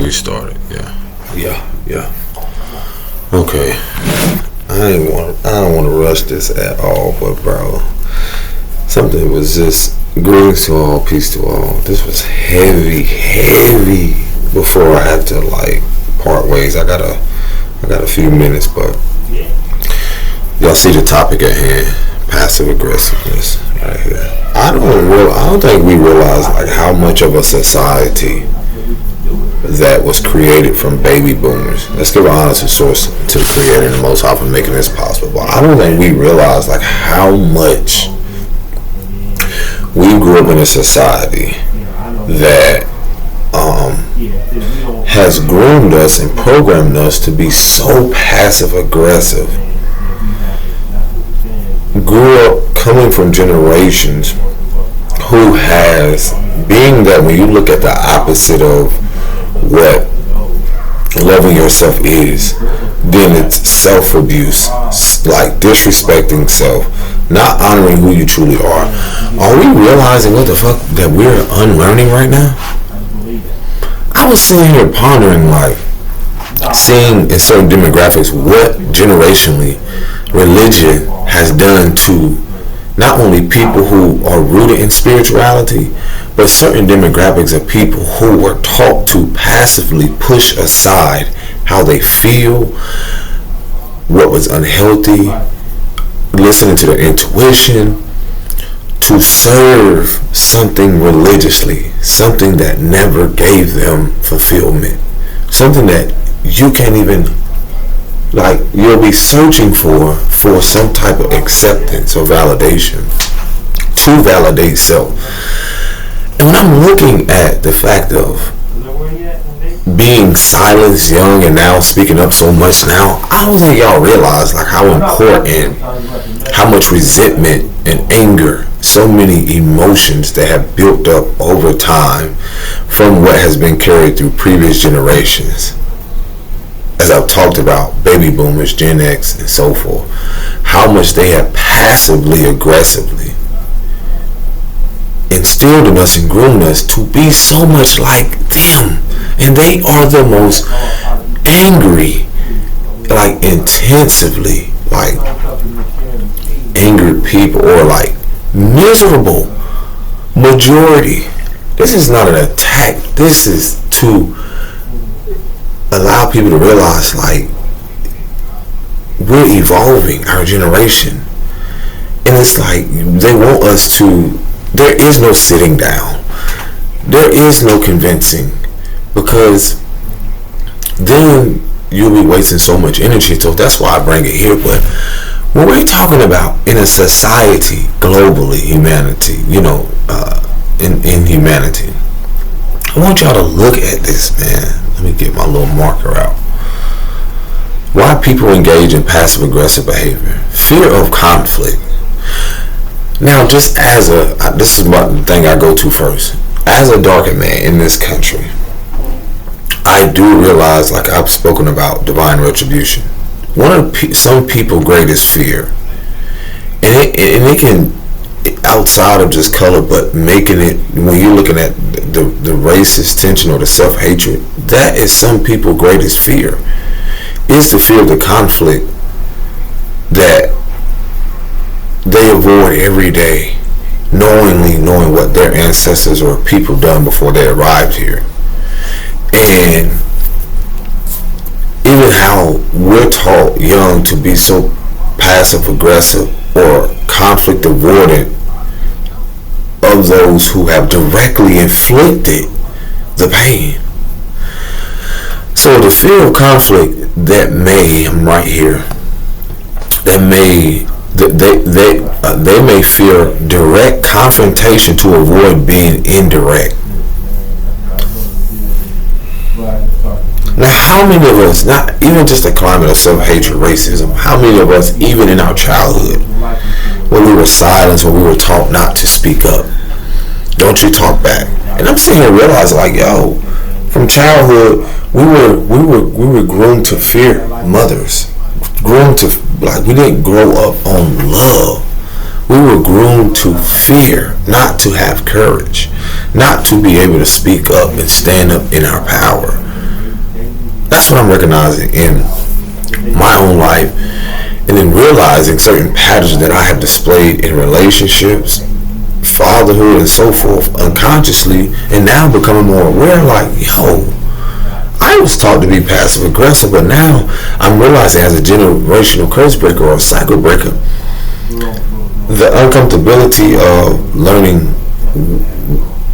we started. Yeah. Okay. I don't want to rush this at all, but bro, something was just greetings to all, peace to all. This was heavy before I had to part ways. I got a few minutes, but y'all see the topic at hand: passive aggressiveness right here. I don't think we realize how much of a society that was created from baby boomers. Let's give an honest source to the Creator and the Most High for making this possible. But I don't think we realize how much we grew up in a society that has groomed us and programmed us to be so passive aggressive. Grew up coming from generations who has, being that when you look at the opposite of what loving yourself is, then it's self-abuse, like disrespecting self, not honoring who you truly are. Are we realizing what the fuck that we're unlearning right now? I was sitting here pondering, seeing in certain demographics what generationally religion has done to not only people who are rooted in spirituality, but certain demographics of people who were taught to passively push aside how they feel, what was unhealthy, listening to their intuition, to serve something religiously, something that never gave them fulfillment, something that you can't even, you'll be searching for some type of acceptance or validation to validate self. And when I'm looking at the fact of being silenced young and now speaking up so much now, I don't think y'all realize how important, how much resentment and anger, so many emotions that have built up over time from what has been carried through previous generations. As I've talked about, baby boomers, Gen X, and so forth, how much they have passively, aggressively instilled in us and groomed us to be so much like them. And they are the most angry, intensively, angered people, or miserable majority. This is not an attack. This is to allow people to realize we're evolving our generation, and it's they want us to, there is no sitting down, there is no convincing, because then you'll be wasting so much energy. So that's why I bring it here. But when we're talking about in a society globally, humanity, in humanity, I want y'all to look at this, man. Let me get my little marker out. Why people engage in passive aggressive behavior? Fear of conflict. Now, just as this is about the thing I go to first. As a darker man in this country, I do realize, I've spoken about divine retribution. One of some people's greatest fear, and it can, outside of just color, but making it, when you're looking at the racist tension or the self-hatred, that is some people's greatest fear, is the fear of the conflict that they avoid every day, knowing what their ancestors or people done before they arrived here. And even how we're taught young to be so passive aggressive or conflict avoidant of those who have directly inflicted the pain. So the fear of conflict I'm right here, they may fear direct confrontation to avoid being indirect. Now, how many of us, not even just the climate of self-hatred, racism, how many of us, even in our childhood, when we were silenced, when we were taught not to speak up, don't you talk back? And I'm sitting here realizing, from childhood, we were groomed to fear mothers, groomed to, we didn't grow up on love. We were groomed to fear, not to have courage, not to be able to speak up and stand up in our power. That's what I'm recognizing in my own life, and then realizing certain patterns that I have displayed in relationships, fatherhood, and so forth unconsciously, and now becoming more aware, like, yo, I was taught to be passive aggressive, but now I'm realizing as a generational curse breaker or a cycle breaker, the uncomfortability of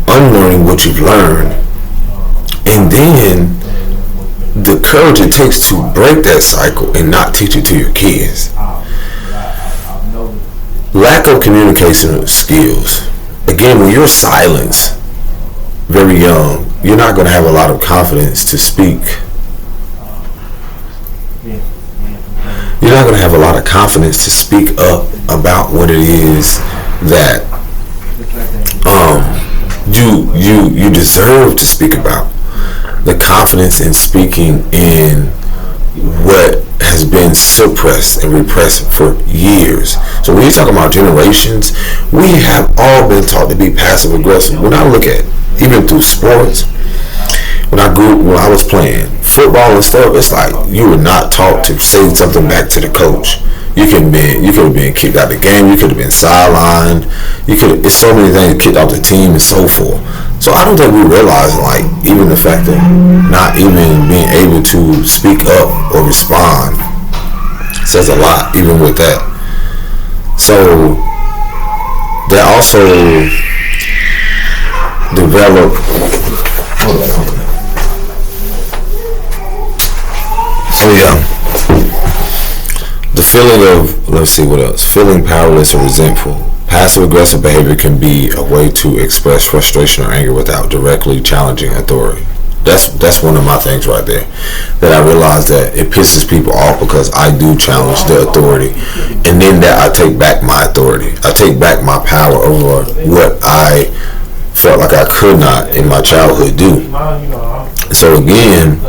unlearning what you've learned, and then the courage it takes to break that cycle and not teach it to your kids. Lack of communication skills. Again, when you're silenced very young, you're not going to have a lot of confidence to speak. You're not going to have a lot of confidence to speak up about what it is that you deserve to speak about. The confidence in speaking in what has been suppressed and repressed for years. So when you're talking about generations, we have all been taught to be passive aggressive. When I look at, even through sports, when I was playing football and stuff, it's like you were not taught to say something back to the coach. You could have been kicked out of the game. You could have been sidelined. It's so many things, kicked off the team and so forth. So I don't think we realize, like, even the fact that not even being able to speak up or respond says a lot, even with that. So they also develop. Oh yeah. The feeling of, let's see what else, feeling powerless or resentful. Passive aggressive behavior can be a way to express frustration or anger without directly challenging authority. That's one of my things right there, that I realize that it pisses people off because I do challenge the authority, and then that I take back my authority. I take back my power over what I felt like I could not in my childhood do. So again,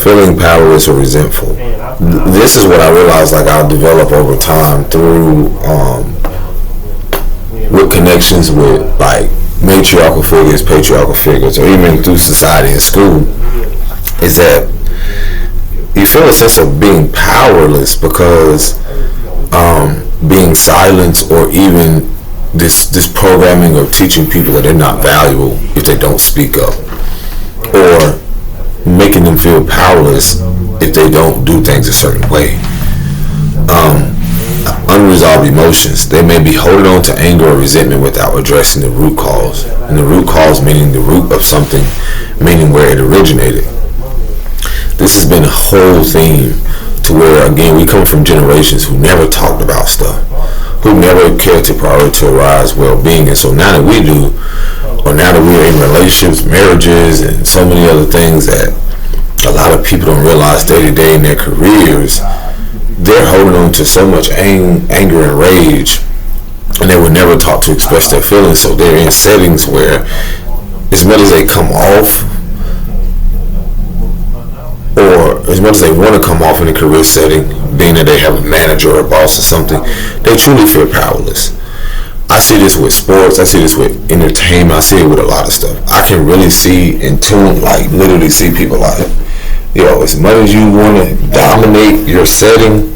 feeling powerless or resentful. This is what I realized, like, I'll develop over time through with connections with, like, matriarchal figures, patriarchal figures, or even through society and school, is that you feel a sense of being powerless because being silenced, or even this programming of teaching people that they're not valuable if they don't speak up, or making them feel powerless if they don't do things a certain way. Unresolved emotions. They may be holding on to anger or resentment without addressing the root cause. And the root cause meaning the root of something, meaning where it originated. This has been a whole theme to where, again, we come from generations who never talked about stuff, who never cared to prioritize well-being. And so now that we do, or now that we're in relationships, marriages, and so many other things that a lot of people don't realize day to day in their careers, they're holding on to so much anger and rage, and they were never taught to express their feelings. So they're in settings where, as much as they come off, or as much as they want to come off in a career setting, being that they have a manager or a boss or something, they truly feel powerless. I see this with sports. I see this with entertainment. I see it with a lot of stuff. I can really see and tune, like, literally see people like, yo, as much as you want to dominate your setting,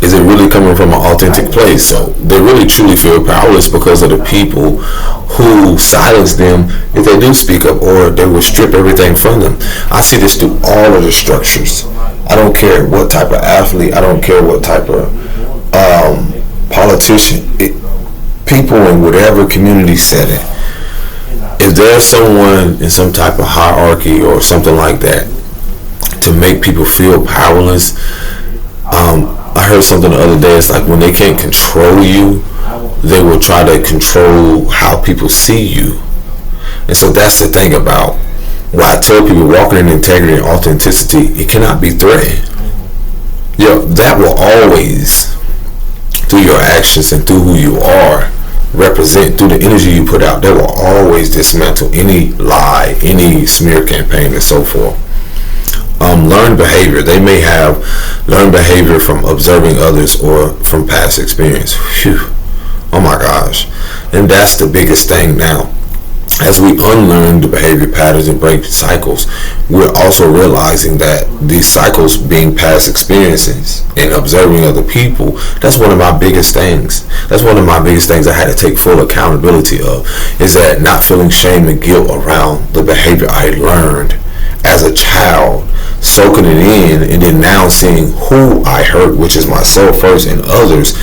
is it really coming from an authentic place? So they really truly feel powerless because of the people who silence them if they do speak up, or they will strip everything from them. I see this through all of the structures. I don't care what type of athlete. I don't care what type of politician. People in whatever community setting, if there's someone in some type of hierarchy or something like that to make people feel powerless, I heard something the other day. It's like when they can't control you, they will try to control how people see you. And so that's the thing about why I tell people walking in integrity and authenticity, it cannot be threatened. That will always, through your actions and through who you are, represent, through the energy you put out, that will always dismantle any lie, any smear campaign, and so forth. Learned behavior. They may have learned behavior from observing others or from past experience. Whew. Oh my gosh. And that's the biggest thing now. as we unlearn the behavior patterns and break cycles, we're also realizing that these cycles being past experiences and observing other people, that's one of my biggest things. That's one of my biggest things I had to take full accountability of, is that not feeling shame and guilt around the behavior I learned as a child, soaking it in, and then now seeing who I hurt, which is myself first and others.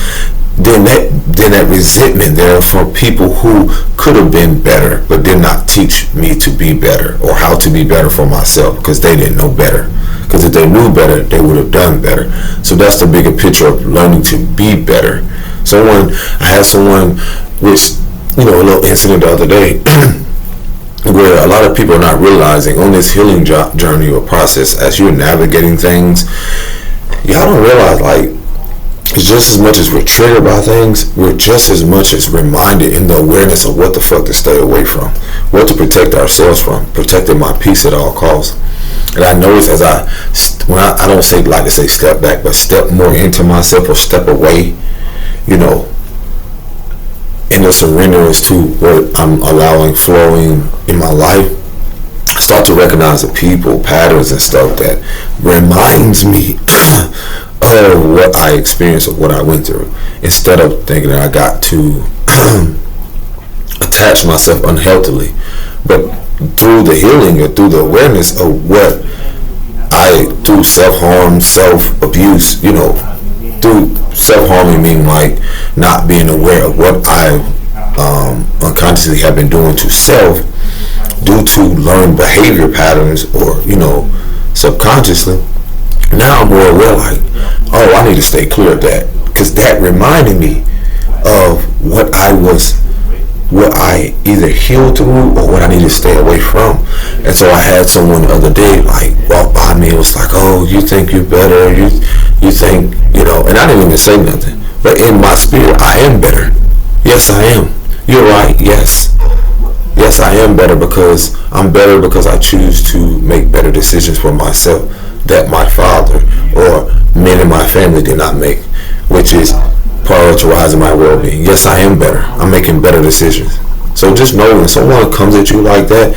Then that resentment there from people who could have been better but did not teach me to be better or how to be better for myself, because they didn't know better. Because if they knew better, they would have done better. So that's the bigger picture of learning to be better. I had someone, which, a little incident the other day where a lot of people are not realizing on this healing journey or process, as you're navigating things, y'all don't realize, like, it's just as much as we're triggered by things, we're just as much as reminded in the awareness of what the fuck to stay away from, what to protect ourselves from, protecting my peace at all costs. And I notice as I don't like to say step back, but step more into myself or step away, in the surrenderance to what I'm allowing flowing in my life, I start to recognize the people, patterns, and stuff that reminds me of what I experienced or what I went through, instead of thinking that I got to attach myself unhealthily. But through the healing or through the awareness of what through self-harm, self-abuse, through self-harming meaning like not being aware of what I unconsciously have been doing to self due to learned behavior patterns or, subconsciously. Now I'm more aware, like, I need to stay clear of that, because that reminded me of what I either healed through or what I need to stay away from. And so I had someone the other day, like, walk by me and was like, oh, you think you're better, you think, and I didn't even say nothing, but in my spirit, I am better. Yes, I am. You're right. Yes, I am better, because I'm better because I choose to make better decisions for myself that my father or men in my family did not make, which is prioritizing my well-being. Yes, I am better. I'm making better decisions. So just know when someone comes at you like that,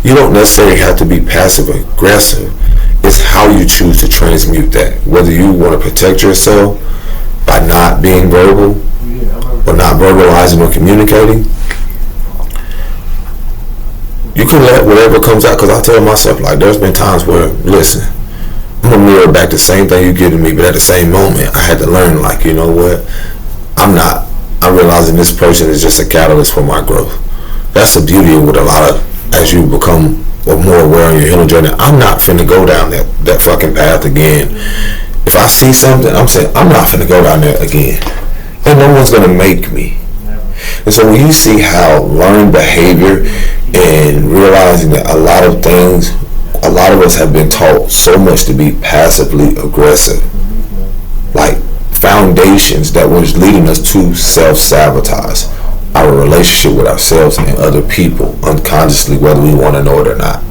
you don't necessarily have to be passive aggressive. It's how you choose to transmute that. Whether you want to protect yourself by not being verbal or not verbalizing or communicating, you can let whatever comes out. Because I tell myself, like, there's been times where, listen, I'm gonna mirror back the same thing you giving me, but at the same moment, I had to learn, like, you know what? I'm realizing this person is just a catalyst for my growth. That's the beauty with a lot of, as you become more aware on your healing journey, I'm not finna go down that fucking path again. If I see something, I'm saying, I'm not finna go down there again. And no one's gonna make me. And so when you see how learned behavior and realizing that a lot of us have been taught so much to be passively aggressive, like foundations that was leading us to self-sabotage our relationship with ourselves and other people unconsciously, whether we want to know it or not.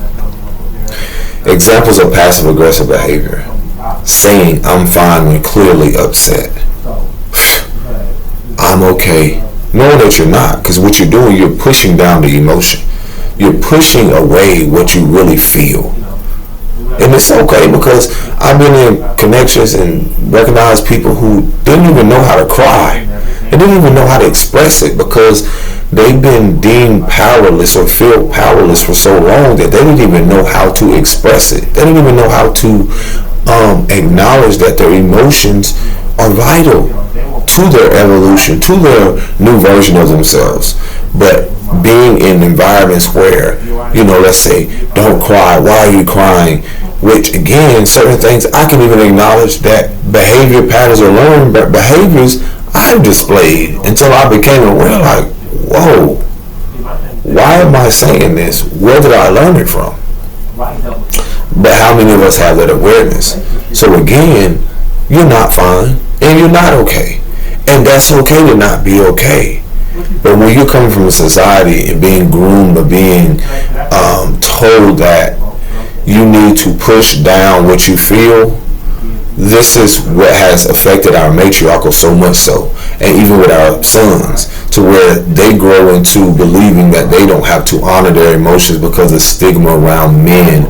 Examples of passive aggressive behavior: saying I'm fine when clearly upset. I'm okay, knowing that you're not, because what you're doing, you're pushing down the emotion. You're pushing away what you really feel. And it's okay, because I've been in connections and recognized people who didn't even know how to cry. They didn't even know how to express it, because they've been deemed powerless or feel powerless for so long that they didn't even know how to express it. They didn't even know how to acknowledge that their emotions are vital to their evolution, to their new version of themselves. But being in environments where, let's say, don't cry, why are you crying? Which, again, certain things I can even acknowledge that behavior patterns are learned, but behaviors I've displayed until I became aware, like, whoa, why am I saying this? Where did I learn it from? But how many of us have that awareness? So again, you're not fine and you're not okay. And that's okay to not be okay. But when you're coming from a society and being groomed or being told that you need to push down what you feel, this is what has affected our matriarchal so much so, and even with our sons, to where they grow into believing that they don't have to honor their emotions because of stigma around men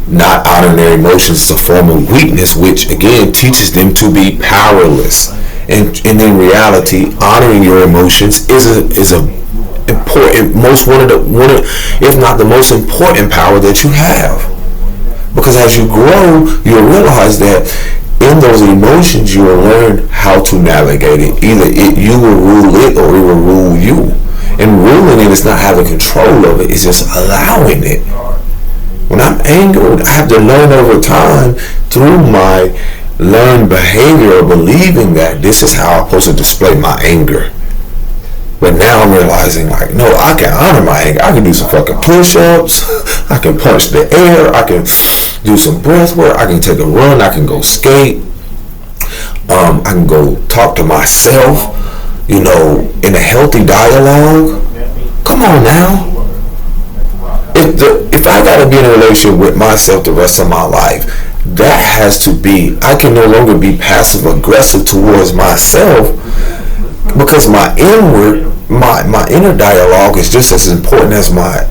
not honoring their emotions is a form of weakness, which again teaches them to be powerless. And in reality, honoring your emotions is a important, if not the most important power that you have. Because as you grow, you'll realize that in those emotions, you will learn how to navigate it. Either you will rule it or it will rule you. And ruling it is not having control of it, it's just allowing it. When I'm angered, I have to learn over time through my learned behavior of believing that this is how I'm supposed to display my anger. But now I'm realizing, like, no, I can honor my anger. I can do some fucking push-ups. I can punch the air. I can do some breath work. I can take a run. I can go skate. I can go talk to myself, in a healthy dialogue. Come on now. If I gotta be in a relationship with myself the rest of my life, that has to be, I can no longer be passive aggressive towards myself, because my inner dialogue is just as important as my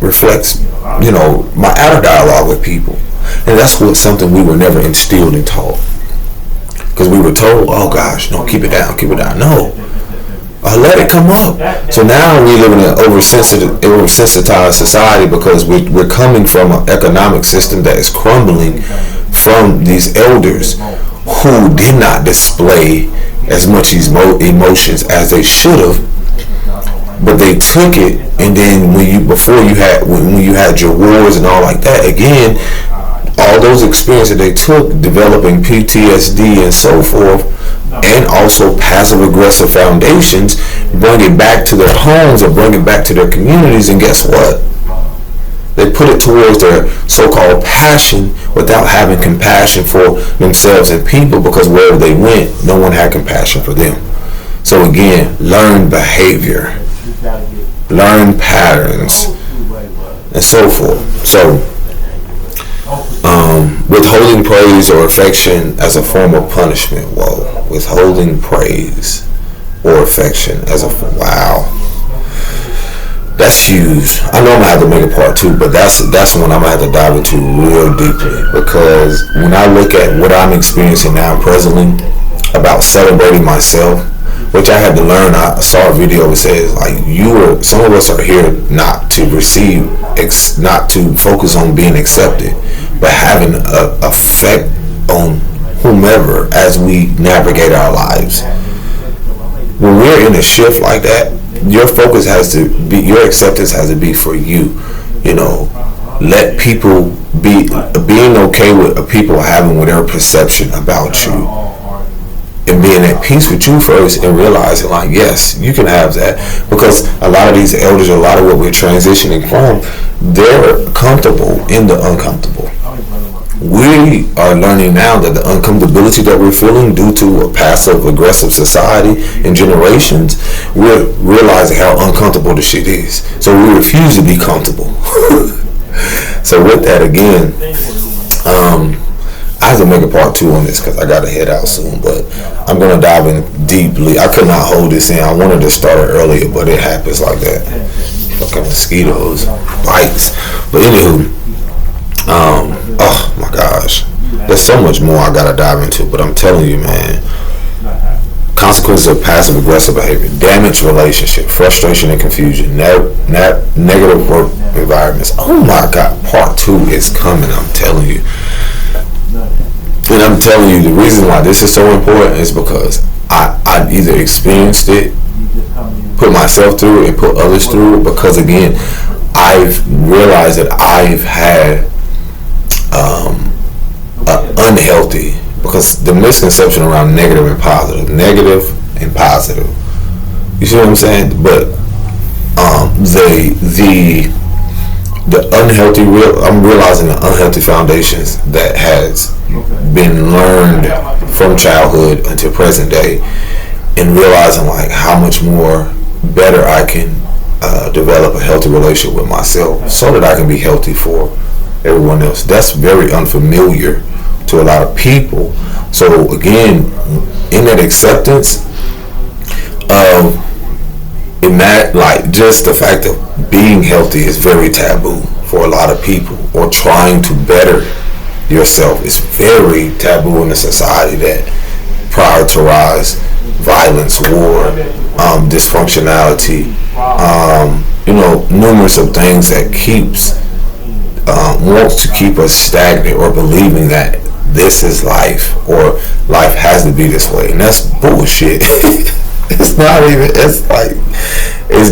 outer dialogue with people. And that's something we were never instilled and taught. Because we were told, oh gosh, no, keep it down. No. Let it come up. So now we live in an oversensitized society because we're coming from an economic system that is crumbling from these elders who did not display as much emotions as they should have, but they took it, and then when you had your wars and all like that, again, all those experiences they took, developing PTSD and so forth, and also passive aggressive foundations, bring it back to their homes or bring it back to their communities, and guess what? They put it towards their so-called passion without having compassion for themselves and people, because wherever they went, no one had compassion for them. So again, learn behavior, learn patterns, and so forth. So withholding praise or affection as a form of punishment. Whoa. Withholding praise or affection as wow. That's huge. I know I'm gonna have to make a part 2, but that's one I'm gonna have to dive into real deeply, because when I look at what I'm experiencing now presently about celebrating myself, which I had to learn. I saw a video that says, like, some of us are here not to receive, not to focus on being accepted, but having an effect on whomever as we navigate our lives. When we're in a shift like that, your focus has to be, your acceptance has to be for you. Let people being okay with people having whatever perception about you, and being at peace with you first, and realizing, like, yes, you can have that, because a lot of these elders, a lot of what we're transitioning from, they're comfortable in the uncomfortable. We are learning now that the uncomfortability that we're feeling due to a passive aggressive society and generations, we're realizing how uncomfortable the shit is. So we refuse to be comfortable. So with that, again, I have to make a part 2 on this because I got to head out soon, but I'm going to dive in deeply. I could not hold this in. I wanted to start it earlier, but it happens like that. Fucking mosquitoes, bites. But anywho, oh my gosh, there's so much more I got to dive into, but I'm telling you, man, consequences of passive aggressive behavior, damaged relationship, frustration and confusion, negative work environments. Oh my God, part 2 is coming, I'm telling you. And I'm telling you, the reason why this is so important is because I either experienced it, put myself through it, and put others through it, because again, I've realized that I've had unhealthy, because the misconception around negative and positive, you see what I'm saying? But the unhealthy, I'm realizing the unhealthy foundations that has been learned from childhood until present day, and realizing, like, how much more better I can develop a healthy relationship with myself, so that I can be healthy for everyone else. That's very unfamiliar to a lot of people. So again, in that acceptance of like just the fact of being healthy is very taboo for a lot of people, or trying to better yourself is very taboo in a society that prioritize violence, war, dysfunctionality, numerous of things that wants to keep us stagnant or believing that this is life or life has to be this way, and that's bullshit. It's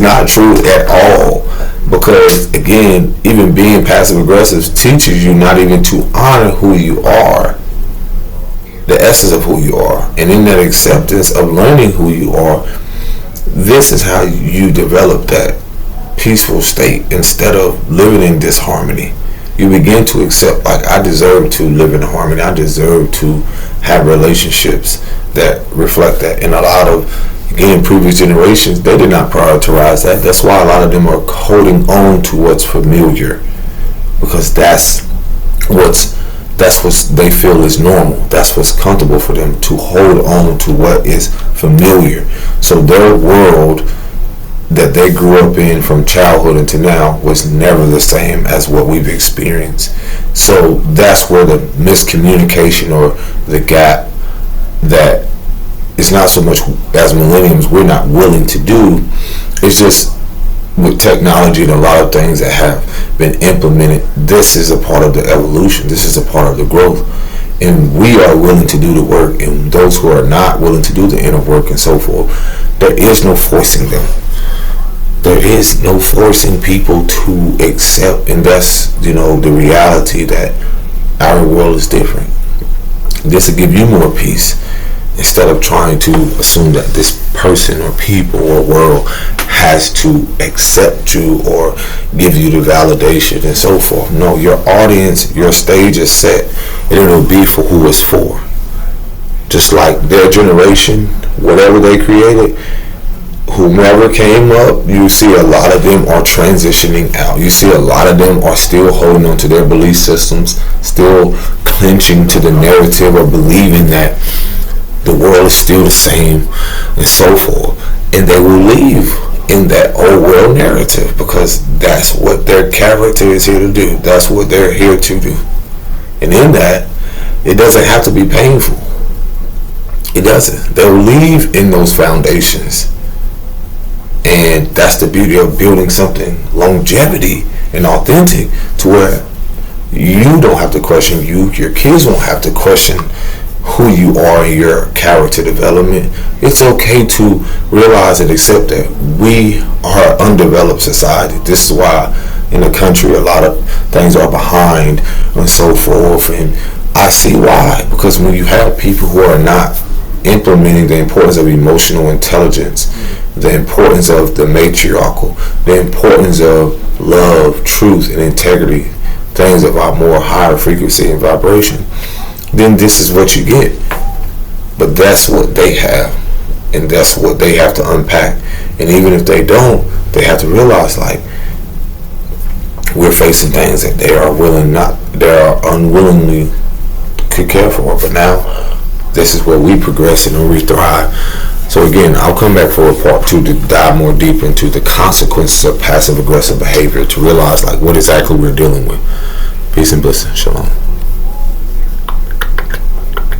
not true at all, because again, even being passive aggressive teaches you not even to honor who you are, the essence of who you are, and in that acceptance of learning who you are, this is how you develop that peaceful state instead of living in disharmony. You begin to accept, like, I deserve to live in harmony. I deserve to have relationships that reflect that. And a lot of, again, previous generations, they did not prioritize that. That's why a lot of them are holding on to what's familiar, because that's what they feel is normal. That's what's comfortable for them, to hold on to what is familiar. So their world that they grew up in from childhood until now was never the same as what we've experienced. So that's where the miscommunication or the gap that is not so much as millennials we're not willing to do. It's just with technology and a lot of things that have been implemented, this is a part of the evolution. This is a part of the growth. And we are willing to do the work, and those who are not willing to do the inner work and so forth, there is no forcing them. There is no forcing people to accept, and that's, the reality that our world is different. This will give you more peace, instead of trying to assume that this person or people or world has to accept you or give you the validation and so forth. No, your audience, your stage is set, and it'll be for who it's for. Just like their generation, whatever they created, whomever came up, you see a lot of them are transitioning out. You see a lot of them are still holding on to their belief systems, still clinching to the narrative of believing that the world is still the same and so forth. And they will leave in that old world narrative, because that's what their character is here to do. That's what they're here to do. And in that, it doesn't have to be painful. It doesn't. They'll leave in those foundations. And that's the beauty of building something longevity and authentic, to where you don't have to question you. Your kids won't have to question who you are in your character development. It's okay to realize and accept that we are an undeveloped society. This is why in the country a lot of things are behind and so forth. And I see why. Because when you have people who are not implementing the importance of emotional intelligence, the importance of the matriarchal, the importance of love, truth, and integrity, things of our more higher frequency and vibration, then this is what you get. But that's what they have, and that's what they have to unpack. And even if they don't, they have to realize, like, we're facing things that they are unwillingly could care for. But now, this is where we progress and we thrive. So again, I'll come back for a part 2 to dive more deep into the consequences of passive aggressive behavior, to realize, like, what exactly we're dealing with. Peace and blessings. Shalom.